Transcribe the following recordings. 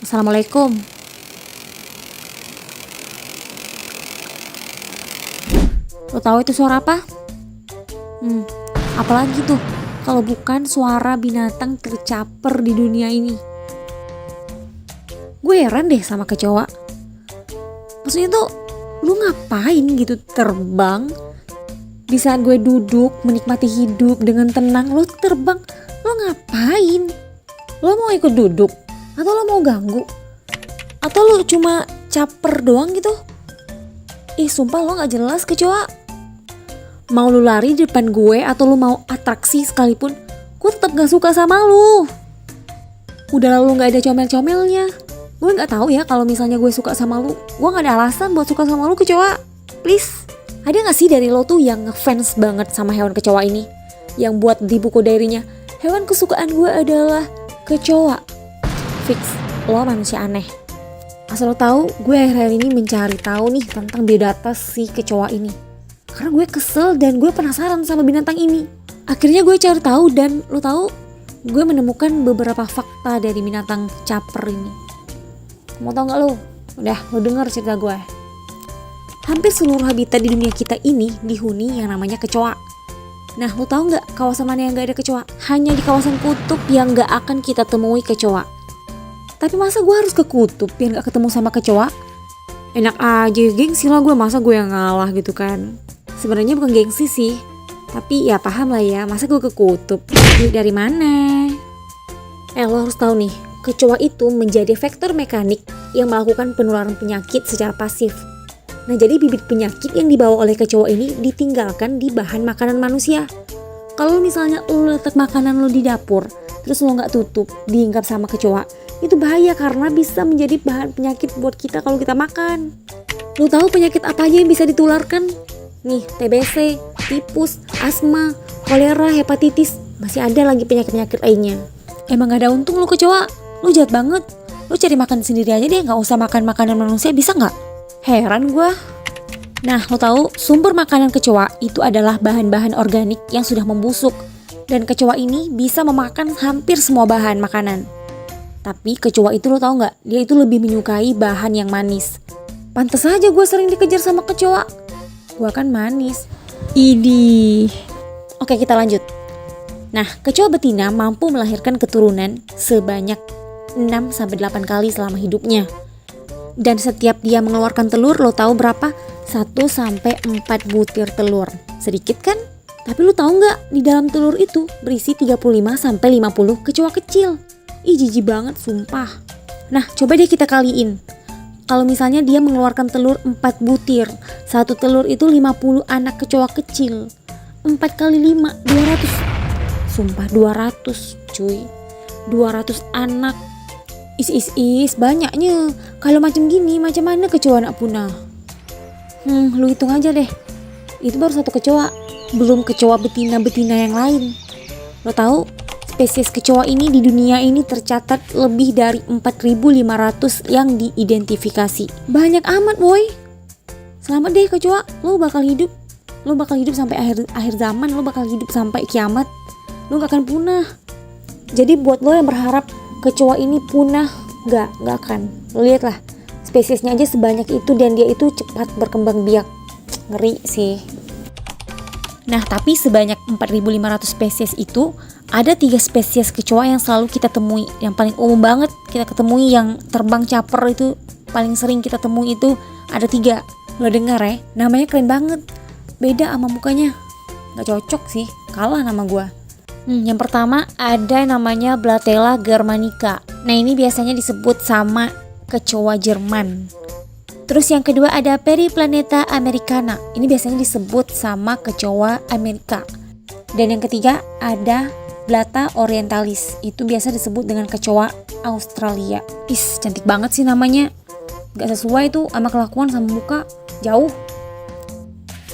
Assalamualaikum. Lo tahu itu suara apa? Apalagi tuh kalau bukan suara binatang tercaper di dunia ini. Gue heran deh sama kecoa. Maksudnya tuh lu ngapain gitu terbang? Di saat gue duduk menikmati hidup dengan tenang, lo terbang. Lo ngapain? Lo mau ikut duduk? Atau lo mau ganggu? Atau lo cuma caper doang gitu? Sumpah lo gak jelas kecoa. Mau lu lari di depan gue atau lu mau atraksi sekalipun, gue tetap gak suka sama lu. Udah lalu gak ada comel-comelnya. Gue gak tahu ya kalau misalnya gue suka sama lu, gue gak ada alasan buat suka sama lu kecoa. Please. Ada gak sih dari lo tuh yang ngefans banget sama hewan kecoa ini? Yang buat di buku diary-nya, hewan kesukaan gue adalah kecoa. Fix, lo manusia aneh. Asal lo tahu, gue akhir-akhir ini mencari tahu nih tentang biodata si kecoa ini. Karena gue kesel dan gue penasaran sama binatang ini. Akhirnya gue cari tahu dan lo tahu, gue menemukan beberapa fakta dari binatang caper ini. Mau tau gak lo? Udah, lo denger cerita gue. Hampir seluruh habitat di dunia kita ini dihuni yang namanya kecoa. Nah, lo tau gak kawasan mana yang gak ada kecoa? Hanya di kawasan kutub yang gak akan kita temui kecoa. Tapi masa gue harus ke kutub biar gak ketemu sama kecoa? Enak aja, gengsi lah gue, masa gue yang ngalah gitu kan. Sebenarnya bukan gengsi sih, tapi ya paham lah ya, masa gue ke kutub? Dari mana? Lo harus tahu nih, kecoa itu menjadi vektor mekanik yang melakukan penularan penyakit secara pasif. Nah, jadi bibit penyakit yang dibawa oleh kecoa ini ditinggalkan di bahan makanan manusia. Kalau misalnya lo letak makanan lo di dapur, terus lo nggak tutup, diinggap sama kecoa, itu bahaya karena bisa menjadi bahan penyakit buat kita kalau kita makan. Lo tahu penyakit apa aja yang bisa ditularkan? Nih, TBC, tipus, asma, kolera, hepatitis, masih ada lagi penyakit-penyakit lainnya. Emang gak ada untung lo kecoa, lo jahat banget. Lo cari makan sendiri aja deh, gak usah makan makanan manusia, bisa gak? Heran gue. Nah, lo tahu sumber makanan kecoa itu adalah bahan-bahan organik yang sudah membusuk. Dan kecoa ini bisa memakan hampir semua bahan makanan. Tapi kecoa itu lo tahu gak, dia itu lebih menyukai bahan yang manis. Pantes aja gue sering dikejar sama kecoa. Gue kan manis. Idih. Oke, kita lanjut. Nah, kecoa betina mampu melahirkan keturunan sebanyak 6-8 kali selama hidupnya. Dan setiap dia mengeluarkan telur, lo tahu berapa? 1-4 butir telur. Sedikit kan? Tapi lo tahu nggak, di dalam telur itu berisi 35-50 kecoa kecil. Jijik banget sumpah. Nah, coba deh kita kaliin. Kalau misalnya dia mengeluarkan telur 4 butir, satu telur itu 50 anak kecoa kecil. 4 kali 5, 200. Sumpah 200 cuy. 200 anak. Is banyaknya. Kalau macam gini, macam mana kecoa nak punah? Lu hitung aja deh. Itu baru satu kecoa, belum kecoa betina-betina yang lain. Lo tahu, spesies kecoa ini di dunia ini tercatat lebih dari 4.500 yang diidentifikasi. Banyak amat boy. Selamat deh kecoa, lo bakal hidup. Lo bakal hidup sampai akhir zaman, lo bakal hidup sampai kiamat. Lo gak akan punah. Jadi buat lo yang berharap kecoa ini punah, gak akan. Lo lihatlah, spesiesnya aja sebanyak itu dan dia itu cepat berkembang biak. Ngeri sih. Nah, tapi sebanyak 4.500 spesies itu ada 3 spesies kecoa yang selalu kita temui. Yang paling umum banget kita ketemui, yang terbang caper itu paling sering kita temui itu ada 3. Lo dengar ya, namanya keren banget. Beda sama mukanya. Gak cocok sih, kalah nama gue. Yang pertama ada namanya Blatella germanica. Nah, ini biasanya disebut sama kecoa Jerman. Terus yang kedua ada Periplaneta americana. Ini biasanya disebut sama kecoa Amerika. Dan yang ketiga ada Blatta orientalis. Itu biasa disebut dengan kecoa Australia. Cantik banget sih namanya. Gak sesuai tuh sama kelakuan sama muka. Jauh.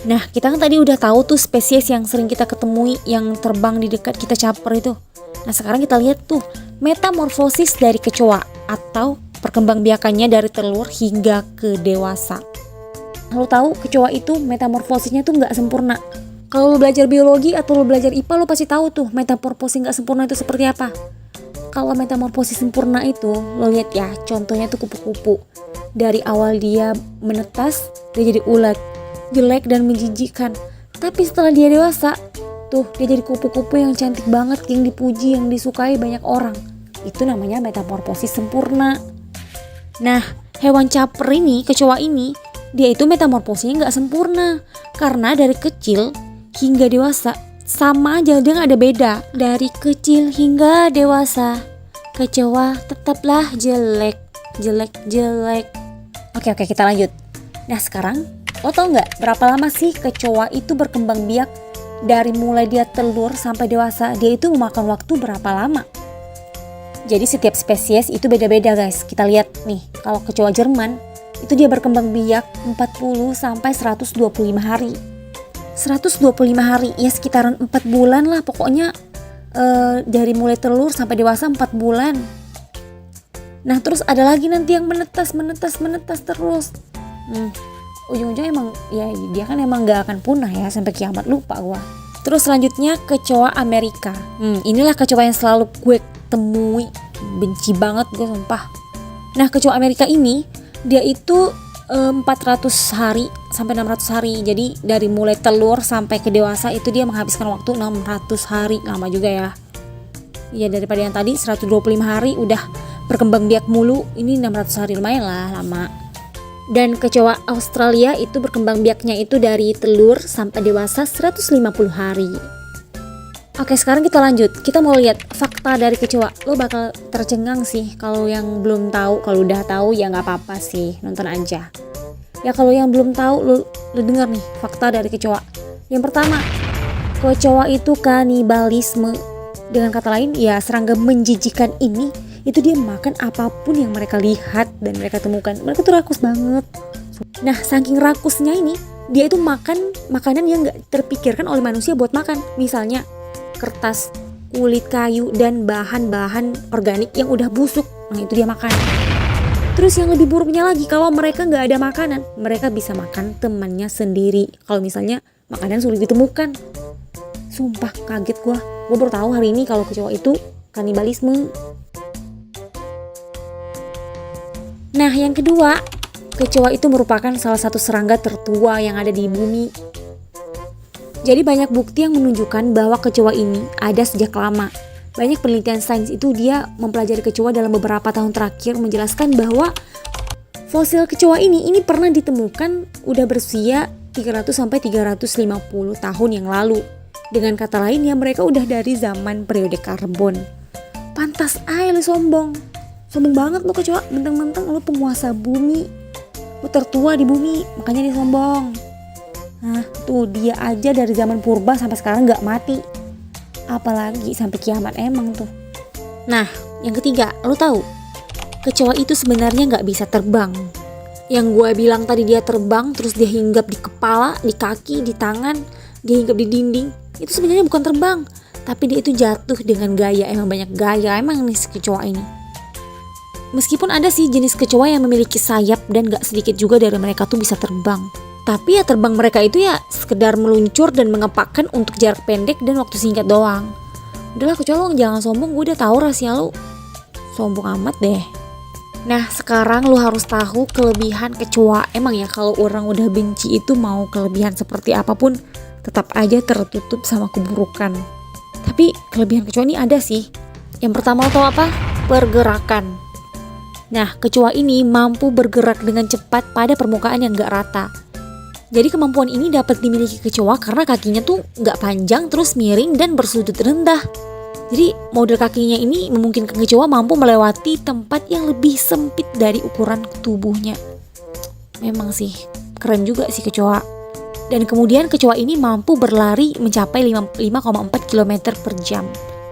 Nah, kita kan tadi udah tahu tuh spesies yang sering kita ketemui yang terbang di dekat kita caper itu. Nah, sekarang kita lihat tuh metamorfosis dari kecoa atau perkembangbiakannya dari telur hingga ke dewasa. Lo tahu kecoa itu metamorfosisnya tuh nggak sempurna. Kalau lo belajar biologi atau lo belajar IPA, lo pasti tahu tuh metamorfosis nggak sempurna itu seperti apa. kalau metamorfosis sempurna itu, lo lihat ya, contohnya tuh kupu-kupu. Dari awal dia menetas, dia jadi ulet, jelek dan menjijikkan. Tapi setelah dia dewasa, tuh dia jadi kupu-kupu yang cantik banget, yang dipuji, yang disukai banyak orang. Itu namanya metamorfosis sempurna. Nah, hewan caper ini, kecoa ini, dia itu metamorfosisnya gak sempurna. Karena dari kecil hingga dewasa, sama aja, dia gak ada beda. Dari kecil hingga dewasa, kecoa tetaplah jelek. Oke, kita lanjut. Nah sekarang, lo tau gak berapa lama sih kecoa itu berkembang biak? Dari mulai dia telur sampai dewasa, dia itu memakan waktu berapa lama? Jadi setiap spesies itu beda-beda guys. Kita lihat nih, kalau kecoa Jerman, itu dia berkembang biak 40 sampai 125 hari. 125 hari, ya sekitaran 4 bulan lah pokoknya. Dari mulai telur sampai dewasa 4 bulan. Nah terus ada lagi nanti yang menetas terus. Ujung-ujungnya emang ya dia kan emang gak akan punah ya sampai kiamat, lupa gua. Terus selanjutnya kecoa Amerika. Inilah kecoa yang selalu gue temui, benci banget gue sumpah. Nah kecoa Amerika ini dia itu 400 hari sampai 600 hari. Jadi dari mulai telur sampai ke dewasa itu dia menghabiskan waktu 600 hari, lama juga ya. Ya daripada yang tadi 125 hari udah berkembang biak mulu, ini 600 hari lumayan lah lama. Dan kecoa Australia itu berkembang biaknya itu dari telur sampai dewasa 150 hari. Oke sekarang kita lanjut, kita mau lihat fakta dari kecoa. Lo bakal tercengang sih kalau yang belum tahu. Kalau udah tahu ya nggak apa-apa sih, nonton aja. Ya kalau yang belum tahu lo dengar nih fakta dari kecoa. Yang pertama, kecoa itu kanibalisme. Dengan kata lain ya serangga menjijikan ini itu dia makan apapun yang mereka lihat dan mereka temukan. Mereka tuh rakus banget. Nah saking rakusnya ini, dia itu makan makanan yang gak terpikirkan oleh manusia buat makan. Misalnya kertas, kulit kayu, dan bahan-bahan organik yang udah busuk. Nah itu dia makan. Terus yang lebih buruknya lagi, kalau mereka gak ada makanan, mereka bisa makan temannya sendiri. Kalau misalnya makanan sulit ditemukan. Sumpah kaget gue baru tahu hari ini kalau kecoa itu kanibalisme. Nah yang kedua, kecoa itu merupakan salah satu serangga tertua yang ada di bumi. Jadi banyak bukti yang menunjukkan bahwa kecoa ini ada sejak lama. Banyak penelitian sains itu dia mempelajari kecoa dalam beberapa tahun terakhir, menjelaskan bahwa fosil kecoa ini pernah ditemukan udah berusia 300 sampai 350 tahun yang lalu. Dengan kata lain ya mereka udah dari zaman periode karbon. Pantas aja lu sombong. Sombong banget lu kecoa, mentang-mentang lu penguasa bumi, lu tertua di bumi, makanya dia sombong. Nah tuh dia aja dari zaman purba sampai sekarang gak mati, apalagi sampai kiamat emang tuh. Nah yang ketiga, lu tahu kecoa itu sebenarnya gak bisa terbang. Yang gue bilang tadi dia terbang terus dia hinggap di kepala, di kaki, di tangan, dia hinggap di dinding, itu sebenarnya bukan terbang, tapi dia itu jatuh dengan gaya. Emang banyak gaya emang nih si kecoa ini. Meskipun ada sih jenis kecoa yang memiliki sayap dan gak sedikit juga dari mereka tuh bisa terbang. Tapi ya terbang mereka itu ya sekedar meluncur dan mengepakkan untuk jarak pendek dan waktu singkat doang. Udahlah kecoa lo jangan sombong, gue udah tahu rahasia lo. Sombong amat deh. Nah sekarang lo harus tahu kelebihan kecoa. Emang ya kalau orang udah benci itu mau kelebihan seperti apapun tetap aja tertutup sama keburukan. Tapi kelebihan kecoa ini ada sih. Yang pertama lo tau apa? Pergerakan. Nah, kecoa ini mampu bergerak dengan cepat pada permukaan yang gak rata. Jadi kemampuan ini dapat dimiliki kecoa karena kakinya tuh gak panjang terus miring dan bersudut rendah. Jadi model kakinya ini memungkinkan kecoa mampu melewati tempat yang lebih sempit dari ukuran tubuhnya. Memang sih keren juga sih kecoa. Dan kemudian kecoa ini mampu berlari mencapai 5,4 km per jam.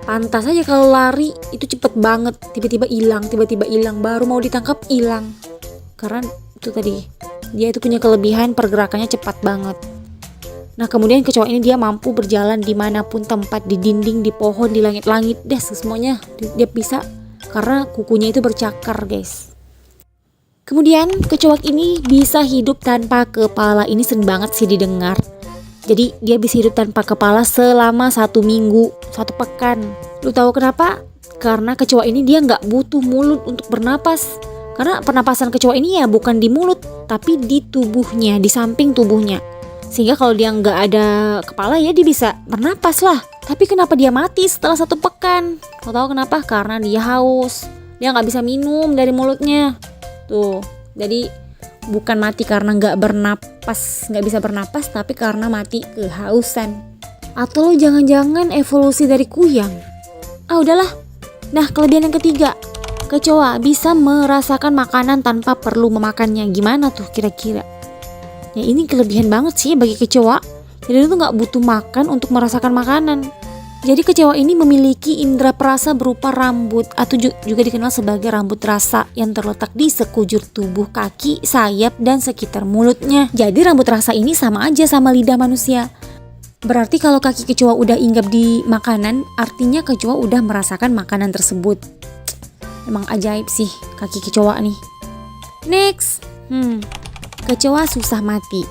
Pantas aja kalau lari itu cepet banget, tiba-tiba hilang, baru mau ditangkap hilang. Karena itu tadi, dia itu punya kelebihan pergerakannya cepat banget. Nah kemudian kecoa ini dia mampu berjalan dimanapun tempat, di dinding, di pohon, di langit-langit, semuanya dia bisa karena kukunya itu bercakar guys. Kemudian kecoa ini bisa hidup tanpa kepala, ini sering banget sih didengar. Jadi dia bisa hidup tanpa kepala selama 1 minggu, 1 pekan. Lu tahu kenapa? Karena kecoa ini dia nggak butuh mulut untuk bernapas. Karena pernapasan kecoa ini ya bukan di mulut, tapi di tubuhnya, di samping tubuhnya. Sehingga kalau dia nggak ada kepala ya dia bisa bernapas lah. Tapi kenapa dia mati setelah 1 pekan? Kau tahu kenapa? Karena dia haus. Dia nggak bisa minum dari mulutnya. Tuh, jadi bukan mati karena nggak bisa bernapas, tapi karena mati kehausan. Atau lo jangan-jangan evolusi dari kuyang? Ah udahlah. Nah, kelebihan yang ketiga, kecoa bisa merasakan makanan tanpa perlu memakannya. Gimana tuh kira-kira? Ya ini kelebihan banget sih bagi kecoa. Jadi itu nggak butuh makan untuk merasakan makanan. Jadi kecoa ini memiliki indera perasa berupa rambut atau juga dikenal sebagai rambut rasa yang terletak di sekujur tubuh, kaki, sayap, dan sekitar mulutnya. Jadi rambut rasa ini sama aja sama lidah manusia. Berarti kalau kaki kecoa udah hinggap di makanan, artinya kecoa udah merasakan makanan tersebut. Emang ajaib sih kaki kecoa nih. Next, kecoa susah mati.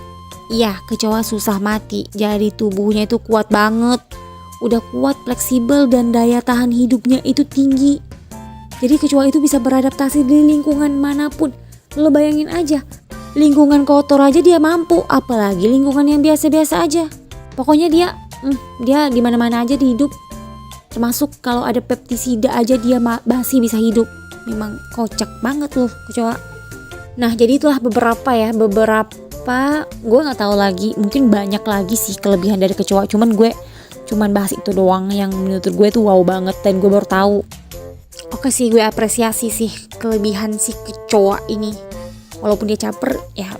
Iya, kecoa susah mati. Jadi tubuhnya itu kuat banget. Udah kuat, fleksibel, dan daya tahan hidupnya itu tinggi. Jadi kecoa itu bisa beradaptasi di lingkungan manapun. Lo bayangin aja, lingkungan kotor aja dia mampu, apalagi lingkungan yang biasa-biasa aja. Pokoknya dia di mana-mana aja di hidup. Termasuk kalau ada pestisida aja dia masih bisa hidup. Memang kocak banget loh kecoa. Nah, jadi itulah beberapa gue nggak tahu lagi, mungkin banyak lagi sih kelebihan dari kecoa. Cuman bahas itu doang yang menurut gue tuh wow banget dan gue baru tahu. Oke sih, gue apresiasi sih kelebihan si kecoa ini. Walaupun dia caper, ya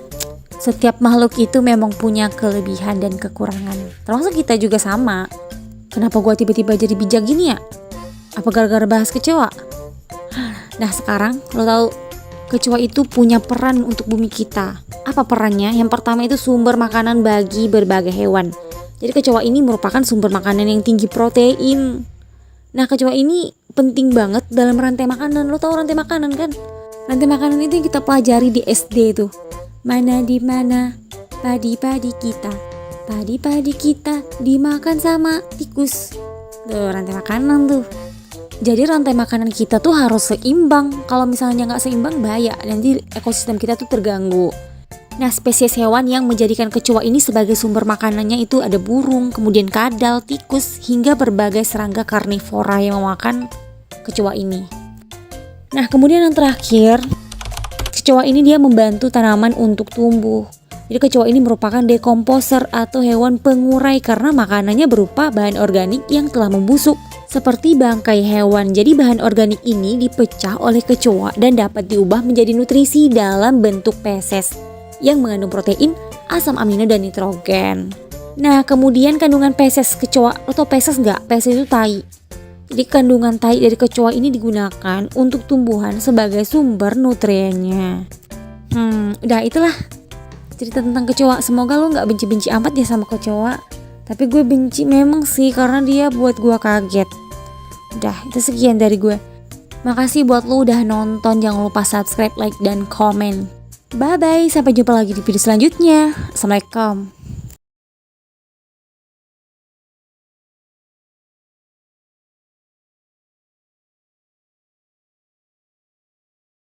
setiap makhluk itu memang punya kelebihan dan kekurangan. Termasuk kita juga sama. Kenapa gue tiba-tiba jadi bijak gini ya? Apa gara-gara bahas kecoa? Nah sekarang lo tahu kecoa itu punya peran untuk bumi kita. Apa perannya? Yang pertama itu sumber makanan bagi berbagai hewan. Jadi kecoa ini merupakan sumber makanan yang tinggi protein. Nah kecoa ini penting banget dalam rantai makanan. Lo tahu rantai makanan kan? Rantai makanan itu yang kita pelajari di SD tuh. Mana di mana padi-padi kita dimakan sama tikus. Tuh rantai makanan tuh. Jadi rantai makanan kita tuh harus seimbang. Kalau misalnya nggak seimbang bahaya, nanti ekosistem kita tuh terganggu. Nah spesies hewan yang menjadikan kecoa ini sebagai sumber makanannya itu ada burung, kemudian kadal, tikus, hingga berbagai serangga karnivora yang memakan kecoa ini. Nah kemudian yang terakhir, kecoa ini dia membantu tanaman untuk tumbuh. Jadi kecoa ini merupakan dekomposer atau hewan pengurai karena makanannya berupa bahan organik yang telah membusuk seperti bangkai hewan. Jadi bahan organik ini dipecah oleh kecoa dan dapat diubah menjadi nutrisi dalam bentuk feses yang mengandung protein, asam amino, dan nitrogen. Nah kemudian kandungan feses kecoa, lo tau feses nggak? Feses itu tai. Jadi kandungan tai dari kecoa ini digunakan untuk tumbuhan sebagai sumber nutriennya. Udah itulah cerita tentang kecoa. Semoga lo gak benci-benci amat ya sama kecoa. Tapi gue benci memang sih karena dia buat gue kaget. Udah itu sekian dari gue. Makasih buat lo udah nonton. Jangan lupa subscribe, like, dan komen. Bye bye, sampai jumpa lagi di video selanjutnya. Assalamualaikum.